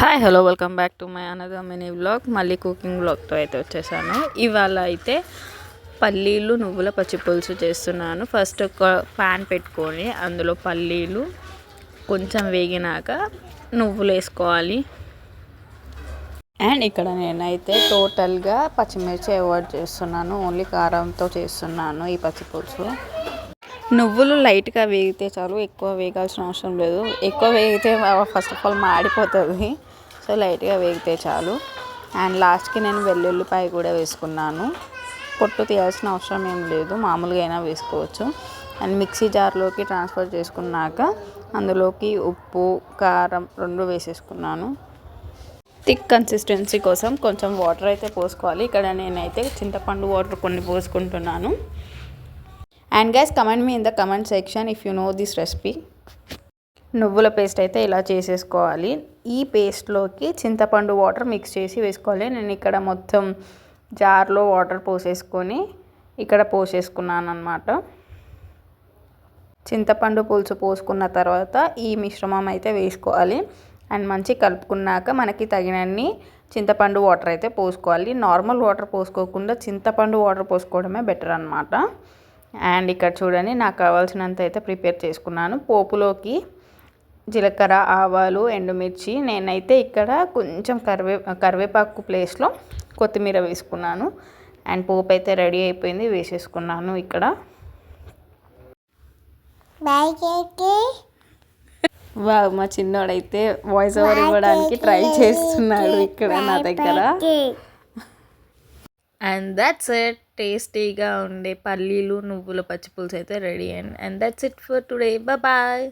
Hi hello welcome back to my another mini vlog. మళ్ళీ cooking వ్లాగ్తో అయితే వచ్చేసాను. ఇవాళ అయితే పల్లీలు నువ్వుల పచ్చి పులుసు చేస్తున్నాను. ఫస్ట్ ఒక ప్యాన్ పెట్టుకొని అందులో పల్లీలు కొంచెం వేగినాక నువ్వులు వేసుకోవాలి. అండ్ ఇక్కడ నేనైతే టోటల్గా పచ్చిమిర్చి అవాయిడ్ చేస్తున్నాను, ఓన్లీ కారంతో చేస్తున్నాను ఈ పచ్చి పులుసు. నువ్వులు లైట్గా వేగితే చాలు, ఎక్కువ వేగాల్సిన అవసరం లేదు. ఎక్కువ వేగితే ఫస్ట్ ఆఫ్ ఆల్ మాడిపోతుంది, సో లైట్గా వేగితే చాలు. అండ్ లాస్ట్కి నేను వెల్లుల్లిపాయ కూడా వేసుకున్నాను. పొట్టు తీయాల్సిన అవసరం ఏం లేదు, మామూలుగా అయినా వేసుకోవచ్చు. అండ్ మిక్సీ జార్లోకి ట్రాన్స్ఫర్ చేసుకున్నాక అందులోకి ఉప్పు కారం రెండు వేసేసుకున్నాను. థిక్ కన్సిస్టెన్సీ కోసం కొంచెం వాటర్ అయితే పోసుకోవాలి. ఇక్కడ నేనైతే చింతపండు వాటర్ కొన్ని పోసుకుంటున్నాను. And guys, comment me in the comment section if you know this recipe. నువ్వుల పేస్ట్ అయితే ఇలా చేసేసుకోవాలి. ఈ పేస్ట్లోకి చింతపండు వాటర్ మిక్స్ చేసి వేసుకోవాలి. నేను ఇక్కడ మొత్తం జార్లో వాటర్ పోసేసుకొని ఇక్కడ పోసేసుకున్నాను అన్నమాట. చింతపండు పులుసు పోసుకున్న తర్వాత ఈ మిశ్రమం అయితే వేసుకోవాలి. అండ్ మంచి కలుపుకున్నాక మనకి తగినన్ని చింతపండు వాటర్ అయితే పోసుకోవాలి. నార్మల్ వాటర్ పోసుకోకుండా చింతపండు వాటర్ పోసుకోవడమే బెటర్ అన్నమాట. అండ్ ఇక్కడ చూడండి, నాకు కావాల్సినంత అయితే ప్రిపేర్ చేసుకున్నాను. పోపులోకి జీలకర్ర, ఆవాలు, ఎండుమిర్చి, నేనైతే ఇక్కడ కొంచెం కరివేపాకు ప్లేస్లో కొత్తిమీర వేసుకున్నాను. అండ్ పోపు అయితే రెడీ అయిపోయింది, వేసేసుకున్నాను ఇక్కడ. మా చిన్నోడైతే వాయిస్ ఓవర్ ఇవ్వడానికి ట్రై చేస్తున్నాడు ఇక్కడ నా దగ్గర. అండ్ దట్స్ ఇట్, టేస్టీగా ఉండే పల్లీలు నువ్వుల పచ్చి పులుసు అయితే ready and that's it for today. Bye.